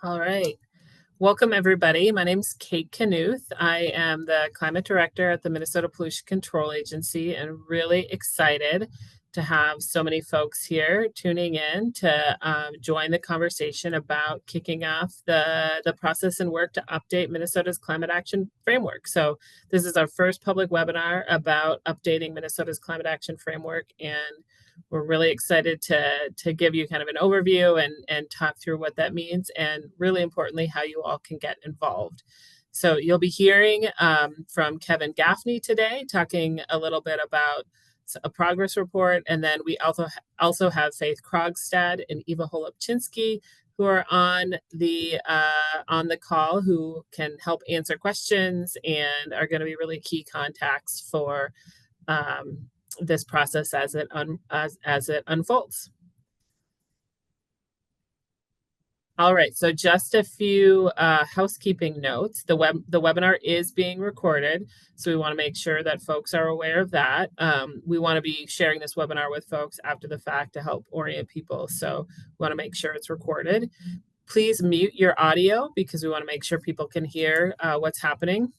All right. Welcome, everybody. My name is Kate Knuth. I am the climate director at the Minnesota Pollution Control Agency and really excited to have so many folks here tuning in to join the conversation about kicking off the process and work to update Minnesota's climate action framework. So this is our first public webinar about updating Minnesota's climate action framework, and we're really excited to give you kind of an overview and talk through what that means, and really importantly, how you all can get involved. So you'll be hearing from Kevin Gaffney today, talking a little bit about a progress report, and then we also have Faith Krogstad and Eva Holubchinsky, who are on the call, who can help answer questions and are going to be really key contacts for this process as it unfolds. All right, so just a few housekeeping notes. The webinar is being recorded, so we want to make sure that folks are aware of that. We want to be sharing this webinar with folks after the fact to help orient people, so we want to make sure it's recorded. Please mute your audio because we want to make sure people can hear what's happening.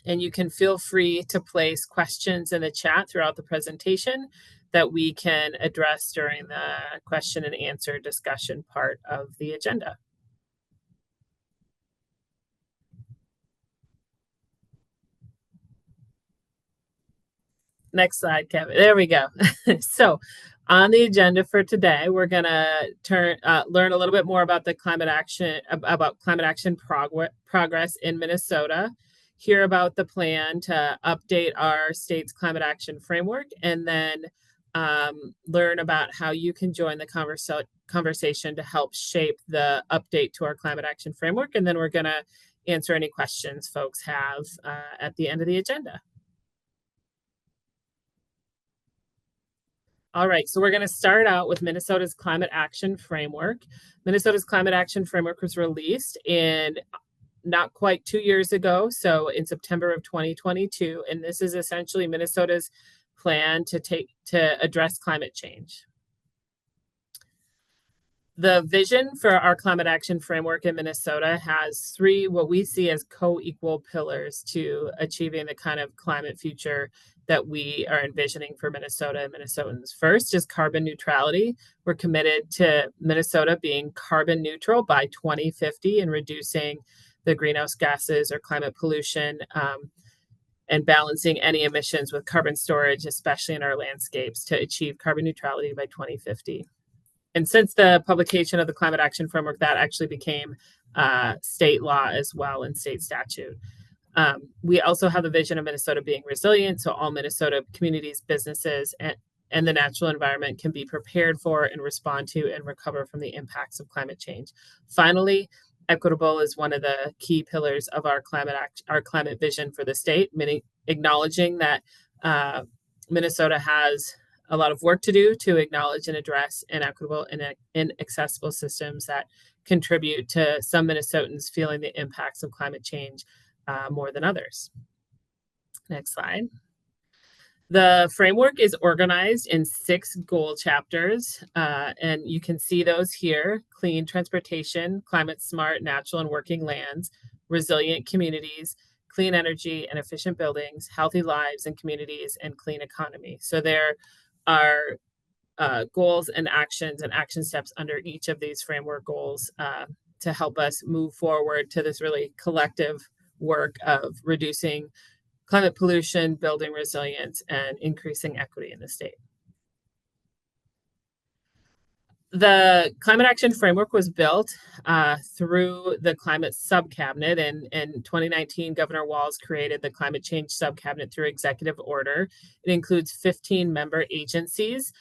And you can feel free to place questions in the chat throughout the presentation that we can address during the question and answer discussion part of the agenda. Next slide, Kevin. There we go. So on the agenda for today, we're going to learn a little bit more about climate action progress in Minnesota, hear about the plan to update our state's climate action framework, and then learn about how you can join the conversation to help shape the update to our climate action framework. And then we're going to answer any questions folks have at the end of the agenda. All right, so we're going to start out with Minnesota's climate action framework. Minnesota's climate action framework was released in not quite 2 years ago, so in September of 2022, and this is essentially Minnesota's plan to address climate change. The vision for our climate action framework in Minnesota has three what we see as co-equal pillars to achieving the kind of climate future that we are envisioning for Minnesota and Minnesotans. First is carbon neutrality. We're committed to Minnesota being carbon neutral by 2050 and reducing the greenhouse gases or climate pollution and balancing any emissions with carbon storage, especially in our landscapes, to achieve carbon neutrality by 2050. And since the publication of the Climate Action Framework, that actually became state law as well in state statute. We also have the vision of Minnesota being resilient, so all Minnesota communities, businesses, and the natural environment can be prepared for and respond to and recover from the impacts of climate change. Finally, equitable is one of the key pillars of our climate vision for the state, acknowledging that Minnesota has a lot of work to do to acknowledge and address inequitable and inaccessible systems that contribute to some Minnesotans feeling the impacts of climate change more than others. Next slide. The framework is organized in 6 goal chapters, and you can see those here: clean transportation, climate smart, natural and working lands, resilient communities, clean energy and efficient buildings, healthy lives and communities, and clean economy. So there are goals and action steps under each of these framework goals to help us move forward to this really collective work of reducing climate pollution, building resilience, and increasing equity in the state. The Climate Action Framework was built through the Climate Subcabinet. In 2019, Governor Walz created the Climate Change Subcabinet through executive order. It includes 15 member agencies,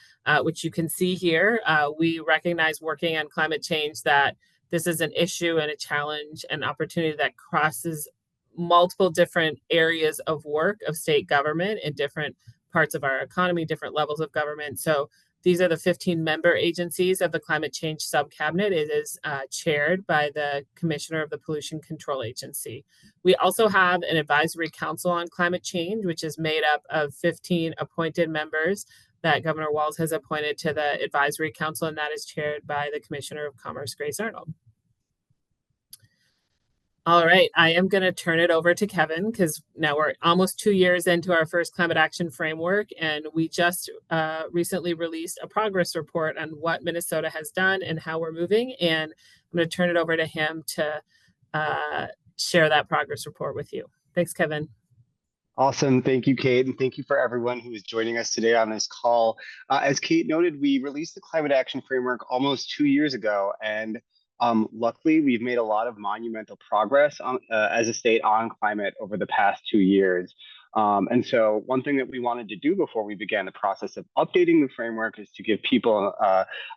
which you can see here. We recognize working on climate change that this is an issue and a challenge and opportunity that crosses multiple different areas of work of state government in different parts of our economy, different levels of government. So these are the 15 member agencies of the Climate Change Subcabinet. It is chaired by the Commissioner of the Pollution Control Agency. We also have an advisory council on climate change, which is made up of 15 appointed members that Governor Walz has appointed to the advisory council, and that is chaired by the Commissioner of Commerce, Grace Arnold. All right, I am going to turn it over to Kevin because now we're almost 2 years into our first climate action framework, and we just recently released a progress report on what Minnesota has done and how we're moving. And I'm going to turn it over to him to uh, share that progress report with you. Thanks, Kevin. Awesome. Thank you, Kate. And thank you for everyone who is joining us today on this call. As Kate noted, we released the Climate Action Framework almost 2 years ago. And luckily, we've made a lot of monumental progress as a state on climate over the past 2 years. And so, one thing that we wanted to do before we began the process of updating the framework is to give people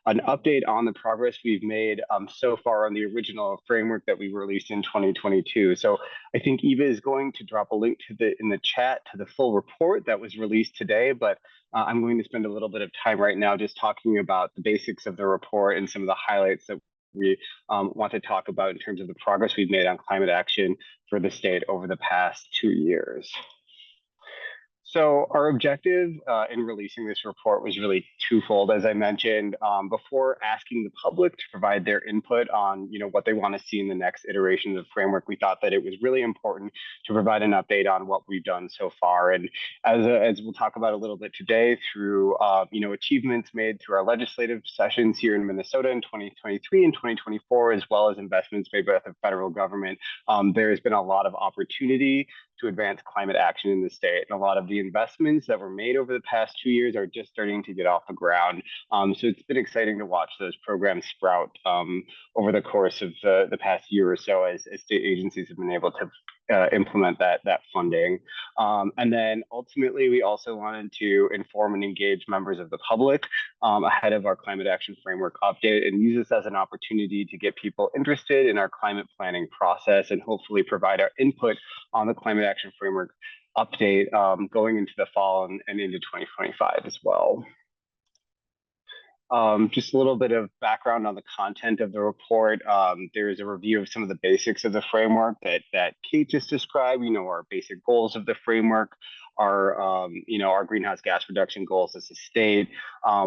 an update on the progress we've made so far on the original framework that we released in 2022. So, I think Eva is going to drop a link to in the chat to the full report that was released today, but I'm going to spend a little bit of time right now just talking about the basics of the report and some of the highlights that we want to talk about in terms of the progress we've made on climate action for the state over the past 2 years. So our objective in releasing this report was really twofold, as I mentioned. Before asking the public to provide their input on, what they want to see in the next iteration of the framework, we thought that it was really important to provide an update on what we've done so far. And as we'll talk about a little bit today, through achievements made through our legislative sessions here in Minnesota in 2023 and 2024, as well as investments made by the federal government, there has been a lot of opportunity to advance climate action in the state. And a lot of the investments that were made over the past 2 years are just starting to get off the ground. So it's been exciting to watch those programs sprout over the course of the past year or so as state agencies have been able to implement that funding. And then ultimately, we also wanted to inform and engage members of the public ahead of our climate action framework update and use this as an opportunity to get people interested in our climate planning process and hopefully provide our input on the climate action framework update going into the fall and into 2025 as well. Just a little bit of background on the content of the report. There is a review of some of the basics of the framework that Kate just described. Our basic goals of the framework, our greenhouse gas reduction goals as a state.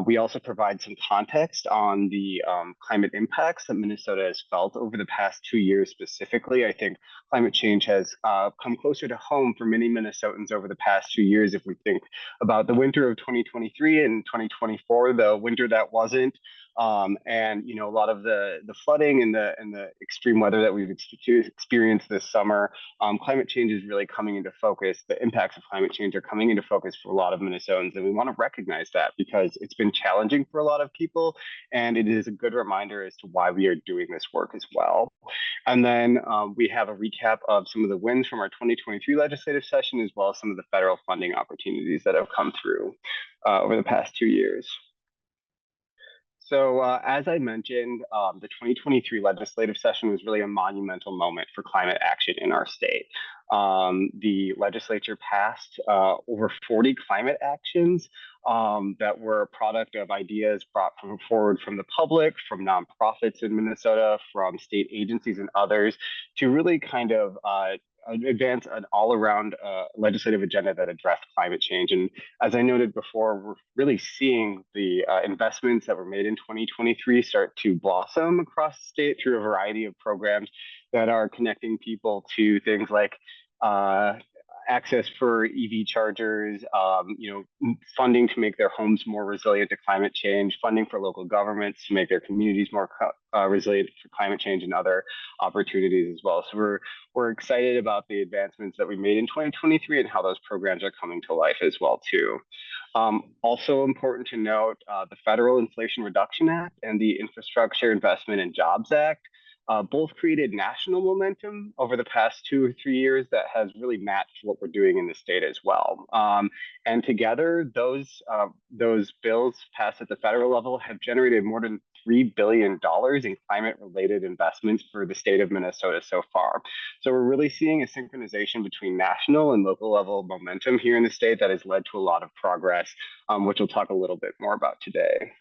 We also provide some context on the climate impacts that Minnesota has felt over the past 2 years specifically. I think climate change has come closer to home for many Minnesotans over the past 2 years. If we think about the winter of 2023 and 2024, the winter that wasn't, and a lot of the flooding and the extreme weather that we've experienced this summer, climate change is really coming into focus. The impacts of climate change are coming into focus for a lot of Minnesotans, and we want to recognize that because it's been challenging for a lot of people, and it is a good reminder as to why we are doing this work as well. And then we have a recap of some of the wins from our 2023 legislative session, as well as some of the federal funding opportunities that have come through over the past 2 years. So, as I mentioned, the 2023 legislative session was really a monumental moment for climate action in our state. The legislature passed over 40 climate actions that were a product of ideas brought forward from the public, from nonprofits in Minnesota, from state agencies and others to really kind of advance an all-around legislative agenda that addressed climate change. And as I noted before, we're really seeing the investments that were made in 2023 start to blossom across the state through a variety of programs that are connecting people to things like access for EV chargers, funding to make their homes more resilient to climate change, funding for local governments to make their communities more resilient for climate change, and other opportunities as well. So we're excited about the advancements that we made in 2023 and how those programs are coming to life as well too. Also important to note, the Federal Inflation Reduction Act and the Infrastructure Investment and Jobs Act both created national momentum over the past 2 or 3 years that has really matched what we're doing in the state as well. And together, those bills passed at the federal level have generated more than $3 billion in climate-related investments for the state of Minnesota so far. So we're really seeing a synchronization between national and local level momentum here in the state that has led to a lot of progress, which we'll talk a little bit more about today.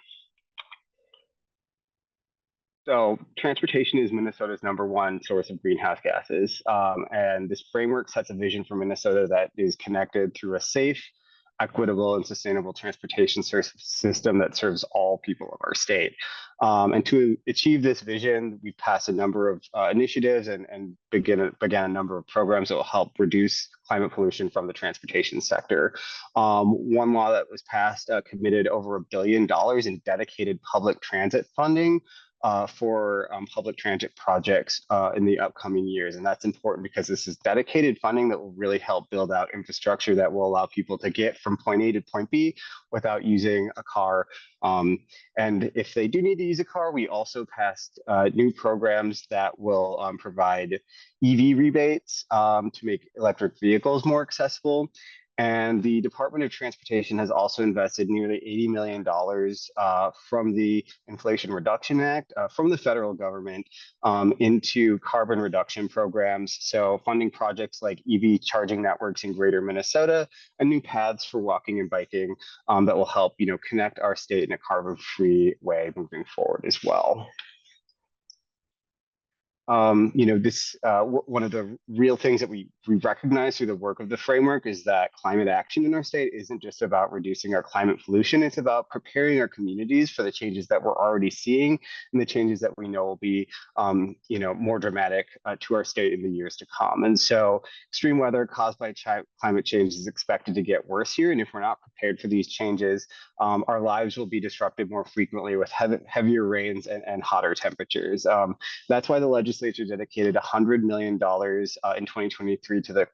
So transportation is Minnesota's #1 source of greenhouse gases. And this framework sets a vision for Minnesota that is connected through a safe, equitable and sustainable transportation system that serves all people of our state. And to achieve this vision, we've passed a number of initiatives and began a number of programs that will help reduce climate pollution from the transportation sector. One law that was passed committed over $1 billion in dedicated public transit funding for public transit projects in the upcoming years. And that's important because this is dedicated funding that will really help build out infrastructure that will allow people to get from point A to point B without using a car. And if they do need to use a car, we also passed new programs that will provide EV rebates to make electric vehicles more accessible. And the Department of Transportation has also invested nearly $80 million from the Inflation Reduction Act from the federal government into carbon reduction programs. So funding projects like EV charging networks in greater Minnesota and new paths for walking and biking that will help, connect our state in a carbon-free way moving forward as well. One of the real things that we recognize through the work of the framework is that climate action in our state isn't just about reducing our climate pollution. It's about preparing our communities for the changes that we're already seeing and the changes that we know will be, more dramatic to our state in the years to come. And so extreme weather caused by climate change is expected to get worse here. And if we're not prepared for these changes, our lives will be disrupted more frequently with heavier rains and hotter temperatures. That's why the legislature dedicated $100 million in 2023 to the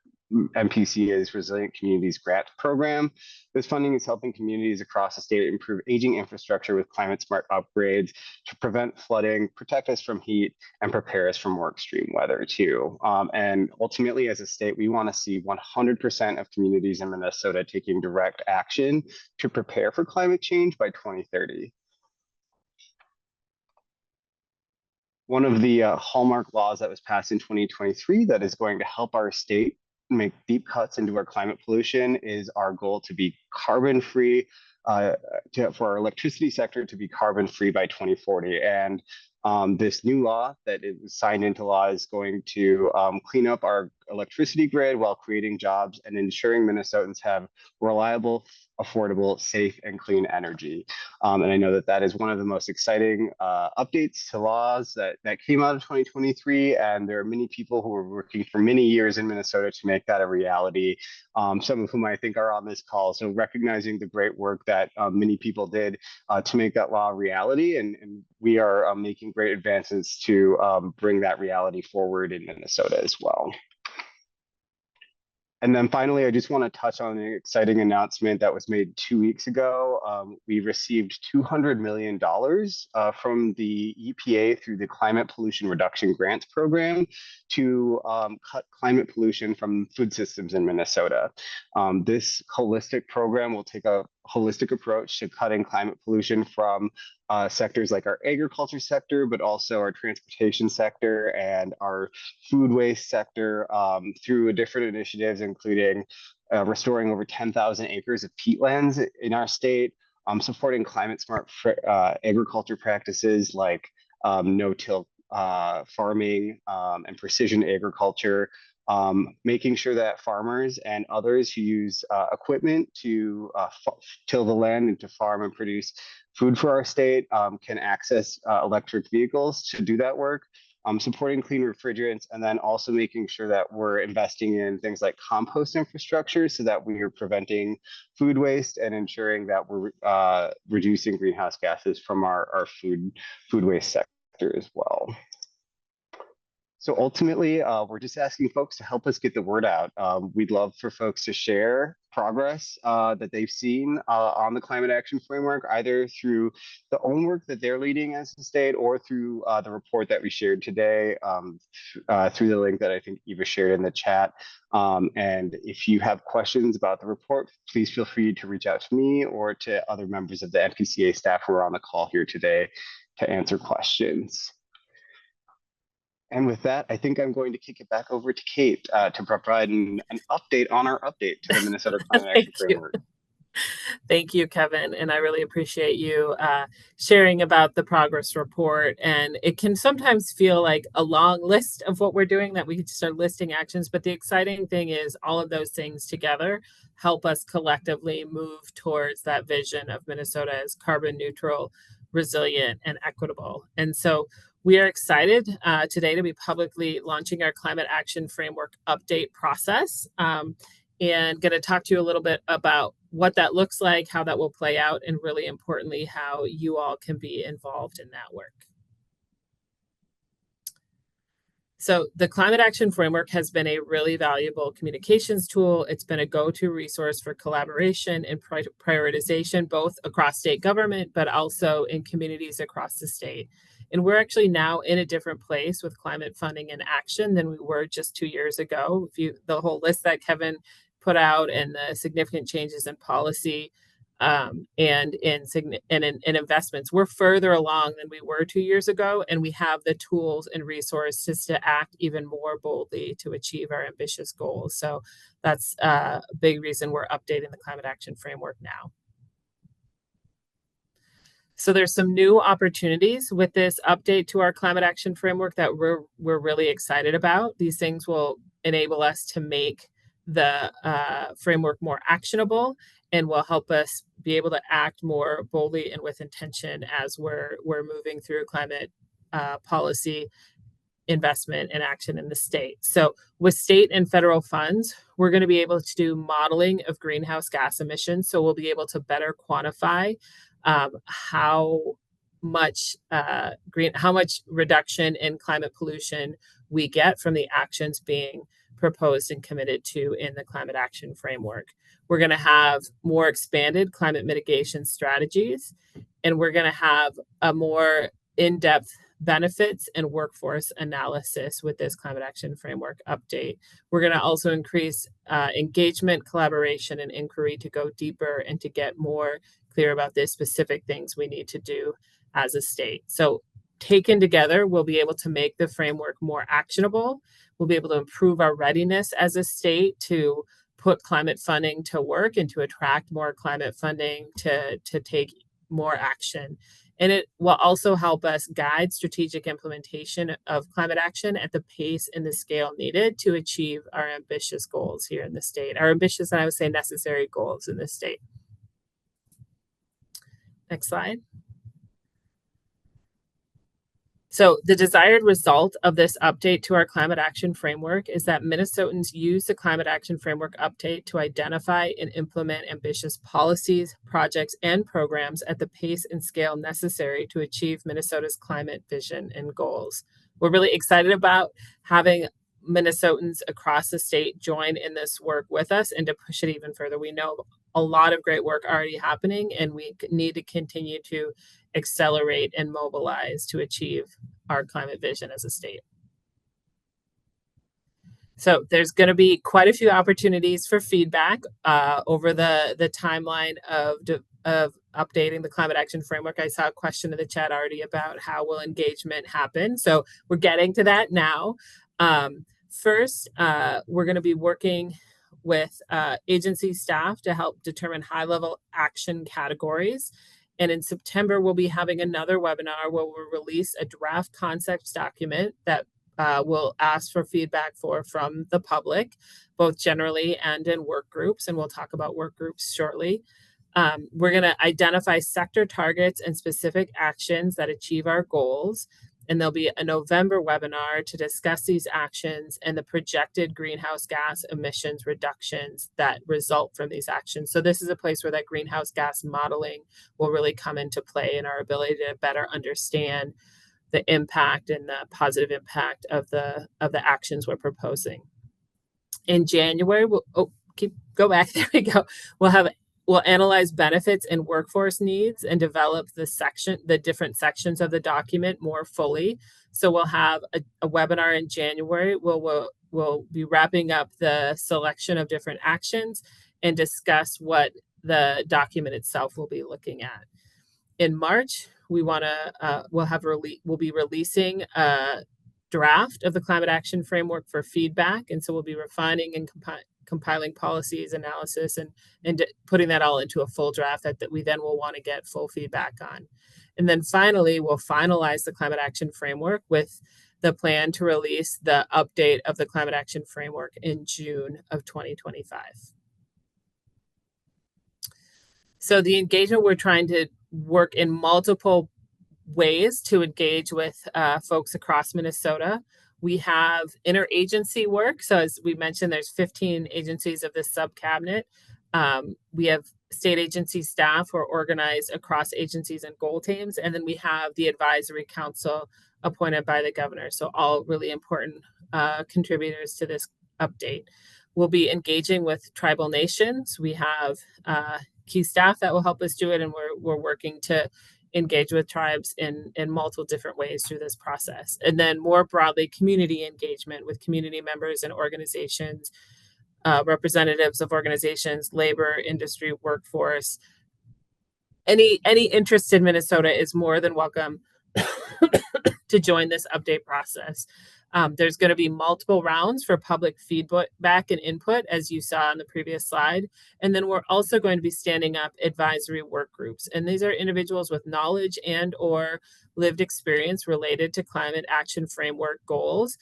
MPCA's Resilient Communities Grant Program. This funding is helping communities across the state improve aging infrastructure with climate-smart upgrades to prevent flooding, protect us from heat, and prepare us for more extreme weather too. And ultimately, as a state, we want to see 100% of communities in Minnesota taking direct action to prepare for climate change by 2030. One of the hallmark laws that was passed in 2023 that is going to help our state make deep cuts into our climate pollution is our goal to be carbon free, for our electricity sector to be carbon free by 2040. And this new law that it was signed into law is going to clean up our electricity grid while creating jobs and ensuring Minnesotans have reliable, affordable, safe, and clean energy. And I know that that is one of the most exciting updates to laws that came out of 2023. And there are many people who are working for many years in Minnesota to make that a reality, some of whom I think are on this call. So recognizing the great work that many people did to make that law a reality. And we are making great advances to bring that reality forward in Minnesota as well. And then finally, I just want to touch on an exciting announcement that was made 2 weeks ago. We received $200 million from the EPA through the Climate Pollution Reduction Grants Program to cut climate pollution from food systems in Minnesota. This holistic program will take a holistic approach to cutting climate pollution from sectors like our agriculture sector, but also our transportation sector and our food waste sector through different initiatives, including restoring over 10,000 acres of peatlands in our state, supporting climate smart agriculture practices like no-till farming and precision agriculture, making sure that farmers and others who use equipment to till the land and to farm and produce food for our state can access electric vehicles to do that work, supporting clean refrigerants, and then also making sure that we're investing in things like compost infrastructure so that we are preventing food waste and ensuring that we're reducing greenhouse gases from our food waste sector as well. So ultimately, we're just asking folks to help us get the word out. We'd love for folks to share progress that they've seen on the Climate Action Framework, either through the own work that they're leading as a state or through the report that we shared today, through the link that I think Eva shared in the chat. And if you have questions about the report, please feel free to reach out to me or to other members of the MPCA staff who are on the call here today to answer questions. And with that, I think I'm going to kick it back over to Kate to provide an update on our update to the Minnesota Climate Action Framework. Thank you, Kevin, and I really appreciate you sharing about the progress report. And it can sometimes feel like a long list of what we're doing that we could start listing actions, but the exciting thing is all of those things together help us collectively move towards that vision of Minnesota as carbon neutral, resilient, and equitable. And so we are excited today to be publicly launching our climate action framework update process. And going to talk to you a little bit about what that looks like, how that will play out, and really importantly, how you all can be involved in that work. So the Climate Action Framework has been a really valuable communications tool. It's been a go-to resource for collaboration and prioritization, both across state government, but also in communities across the state. And we're actually now in a different place with climate funding and action than we were just 2 years ago. The whole list that Kevin put out and the significant changes in policy and in investments. We're further along than we were 2 years ago, and we have the tools and resources to act even more boldly to achieve our ambitious goals. So that's a big reason we're updating the Climate Action Framework now. So there's some new opportunities with this update to our Climate Action Framework that we're really excited about. These things will enable us to make the framework more actionable and will help us be able to act more boldly and with intention as we're moving through climate policy investment and action in the state. So with state and federal funds, we're going to be able to do modeling of greenhouse gas emissions. So we'll be able to better quantify how much reduction in climate pollution we get from the actions being proposed and committed to in the Climate Action Framework. We're going to have more expanded climate mitigation strategies, and we're going to have a more in-depth benefits and workforce analysis with this Climate Action Framework update. We're going to also increase engagement, collaboration, and inquiry to go deeper and to get more clear about the specific things we need to do as a state. So taken together, we'll be able to make the framework more actionable. We'll be able to improve our readiness as a state to put climate funding to work and to attract more climate funding to take more action. And it will also help us guide strategic implementation of climate action at the pace and the scale needed to achieve our ambitious goals here in the state, our ambitious and I would say necessary goals in the state. Next slide. So the desired result of this update to our Climate Action Framework is that Minnesotans use the Climate Action Framework update to identify and implement ambitious policies, projects, and programs at the pace and scale necessary to achieve Minnesota's climate vision and goals. We're really excited about having Minnesotans across the state join in this work with us and to push it even further. We know a lot of great work already happening, and we need to continue to accelerate and mobilize to achieve our climate vision as a state. So there's going to be quite a few opportunities for feedback over the timeline of updating the Climate Action Framework. I saw a question in the chat already about how will engagement happen. So we're getting to that now. First, we're going to be working with agency staff to help determine high-level action categories. And in September, we'll be having another webinar where we'll release a draft concepts document that we'll ask for feedback from the public, both generally and in work groups. And we'll talk about work groups shortly. We're going to identify sector targets and specific actions that achieve our goals. And there'll be a November webinar to discuss these actions and the projected greenhouse gas emissions reductions that result from these actions. So this is a place where that greenhouse gas modeling will really come into play in our ability to better understand the impact and the positive impact of the actions we're proposing. In January, go back. There we go. We'll analyze benefits and workforce needs and develop the different sections of the document more fully. So we'll have a webinar in January. We'll be wrapping up the selection of different actions and discuss what the document itself will be looking at. In March, we'll be releasing a draft of the Climate Action Framework for feedback, and so we'll be refining and compiling policies, analysis, and putting that all into a full draft that we then will want to get full feedback on. And then finally, we'll finalize the climate action framework with the plan to release the update of the climate action framework in June of 2025. So the engagement, we're trying to work in multiple ways to engage with folks across Minnesota. We have interagency work. So as we mentioned, there's 15 agencies of this sub-cabinet. We have state agency staff who are organized across agencies and goal teams. And then we have the advisory council appointed by the governor. So all really important contributors to this update. We'll be engaging with tribal nations. We have key staff that will help us do it, and we're working to engage with tribes in multiple different ways through this process. And then more broadly, community engagement with community members and organizations, representatives of organizations, labor, industry, workforce. Any interest in Minnesota is more than welcome to join this update process. There's going to be multiple rounds for public feedback and input, as you saw on the previous slide. And then we're also going to be standing up advisory work groups. And these are individuals with knowledge and or lived experience related to climate action framework goals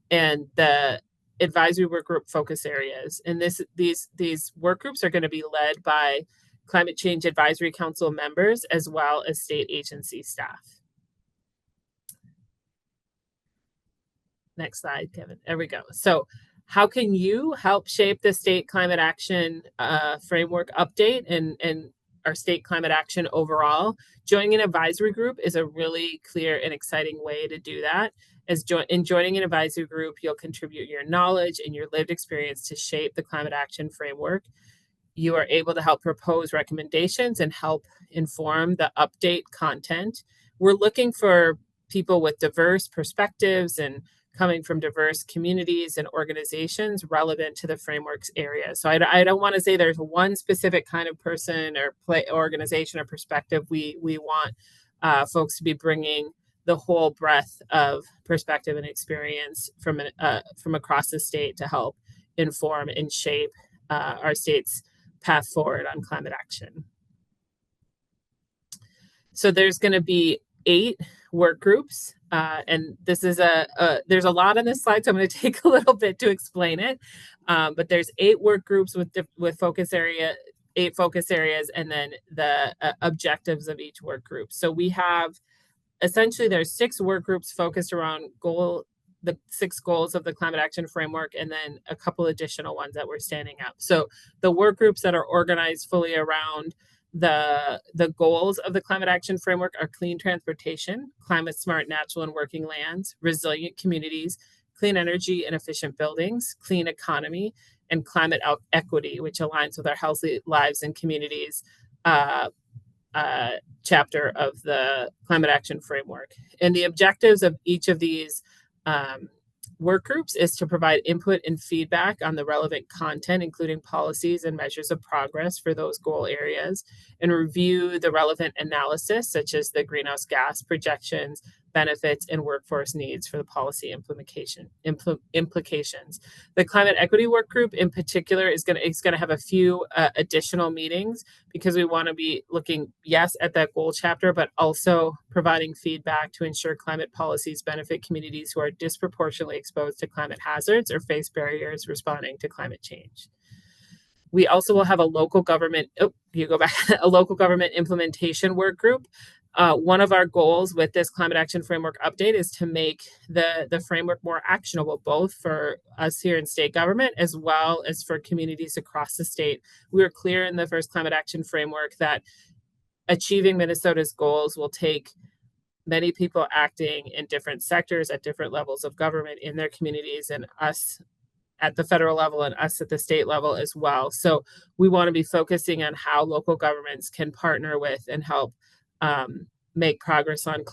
and the advisory work group focus areas. And these work groups are going to be led by Climate Change Advisory Council members as well as state agency staff. Next slide, Kevin. There we go. So how can you help shape the state climate action framework update and our state climate action overall? Joining an advisory group is a really clear and exciting way to do that. In joining an advisory group, you'll contribute your knowledge and your lived experience to shape the climate action framework. You are able to help propose recommendations and help inform the update content. We're looking for people with diverse perspectives and coming from diverse communities and organizations relevant to the framework's area. So I don't want to say there's one specific kind of person or organization or perspective. We want folks to be bringing the whole breadth of perspective and experience from across the state to help inform and shape our state's path forward on climate action. So there's going to be 8 work groups. And this is there's a lot on this slide, so I'm going to take a little bit to explain it. But there's 8 work groups with 8 focus areas, and then the objectives of each work group. So we have essentially there's 6 work groups focused around the 6 goals of the climate action framework, and then a couple additional ones that we're standing up. So the work groups that are organized fully around the goals of the climate action framework are clean transportation, climate smart natural and working lands, resilient communities, clean energy and efficient buildings, clean economy, and climate equity, which aligns with our healthy lives and communities chapter of the climate action framework. And the objectives of each of these work groups is to provide input and feedback on the relevant content, including policies and measures of progress for those goal areas, and review the relevant analysis, such as the greenhouse gas projections, benefits, and workforce needs for the policy implications. The climate equity work group in particular is going to have a few additional meetings because we want to be looking, yes, at that goal chapter, but also providing feedback to ensure climate policies benefit communities who are disproportionately exposed to climate hazards or face barriers responding to climate change. We also will have a local government, a local government implementation work group. One of our goals with this climate action framework update is to make the framework more actionable, both for us here in state government as well as for communities across the state. We were clear in the first climate action framework that achieving Minnesota's goals will take many people acting in different sectors at different levels of government in their communities, and us at the federal level and us at the state level as well. So we want to be focusing on how local governments can partner with and help make progress on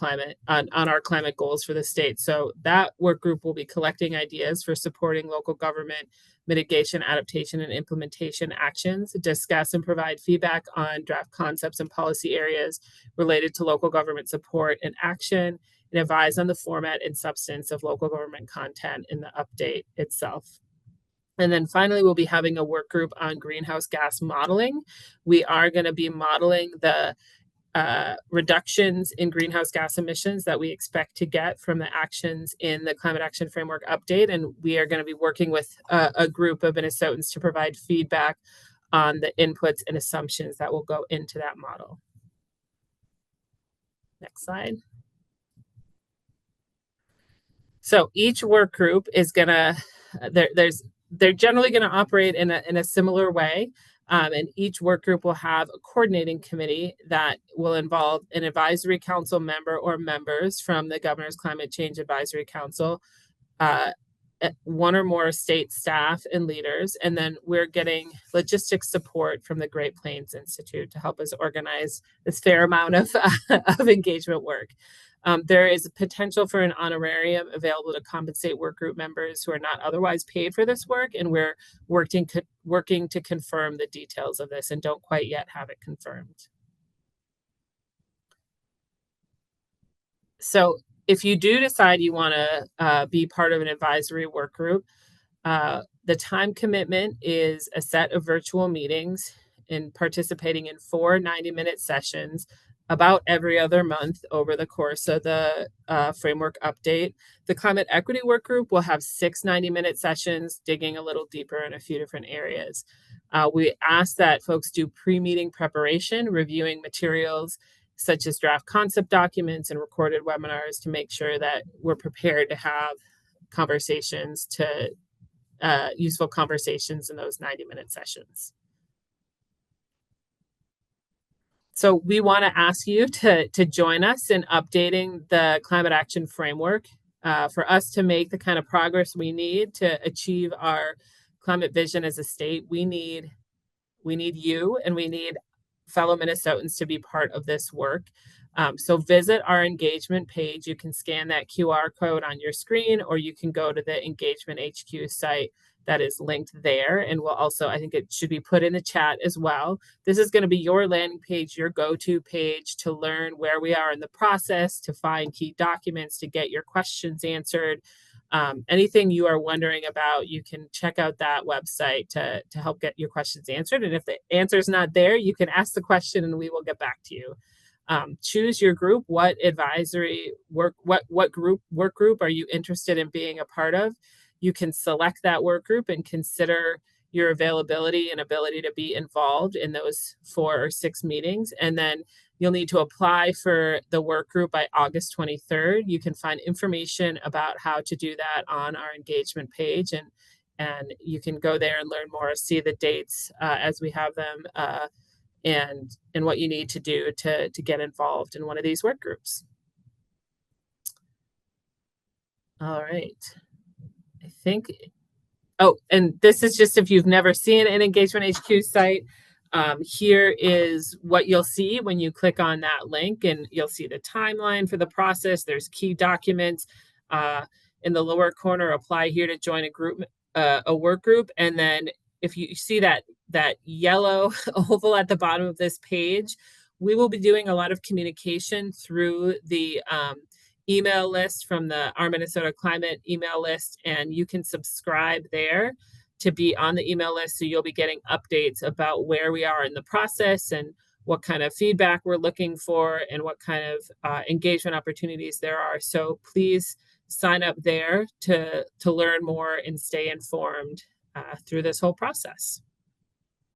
our climate goals for the state. So that work group will be collecting ideas for supporting local government mitigation, adaptation, and implementation actions, discuss and provide feedback on draft concepts and policy areas related to local government support and action, and advise on the format and substance of local government content in the update itself. And then finally, we'll be having a work group on greenhouse gas modeling. We are going to be modeling the reductions in greenhouse gas emissions that we expect to get from the actions in the Climate Action Framework update. And we are going to be working with a group of Minnesotans to provide feedback on the inputs and assumptions that will go into that model. Next slide. So each work group is gonna, they're generally gonna operate in a similar way. And each work group will have a coordinating committee that will involve an advisory council member or members from the Governor's Climate Change Advisory Council, uh, one or more state staff and leaders, and then we're getting logistics support from the Great Plains Institute to help us organize this fair amount of, of engagement work. There is a potential for an honorarium available to compensate work group members who are not otherwise paid for this work, and we're working to confirm the details of this and don't quite yet have it confirmed. So if you do decide you want to be part of an advisory work group, the time commitment is a set of virtual meetings and participating in 4 90-minute sessions about every other month over the course of the framework update. The climate equity work group will have 6 90-minute sessions, digging a little deeper in a few different areas. We ask that folks do pre-meeting preparation, reviewing materials such as draft concept documents and recorded webinars to make sure that we're prepared to have conversations to useful conversations in those 90-minute sessions. So we want to ask you to join us in updating the Climate Action Framework. For us to make the kind of progress we need to achieve our climate vision as a state, we need you and we need fellow Minnesotans to be part of this work. So visit our engagement page. You can scan that QR code on your screen, or you can go to the Engagement HQ site that is linked there. And we'll also, I think it should be put in the chat as well. This is going to be your landing page, your go-to page to learn where we are in the process, to find key documents, to get your questions answered. Anything you are wondering about, you can check out that website to help get your questions answered. And if the answer is not there, you can ask the question and we will get back to you. Choose your group. What advisory work, what work group are you interested in being a part of? You can select that work group and consider your availability and ability to be involved in those 4 or 6 meetings. And then you'll need to apply for the work group by August 23rd. You can find information about how to do that on our engagement page, and you can go there and learn more, see the dates as we have them, and what you need to do to get involved in one of these work groups. All right. I think, oh, and this is just if you've never seen an Engagement HQ site, here is what you'll see when you click on that link, and you'll see the timeline for the process. There's key documents in the lower corner. Apply here to join a group, a work group, and then if you see that yellow oval at the bottom of this page, we will be doing a lot of communication through the email list from the Our Minnesota Climate email list, and you can subscribe there to be on the email list, so you'll be getting updates about where we are in the process and what kind of feedback we're looking for and what kind of engagement opportunities there are. So please sign up there to learn more and stay informed through this whole process.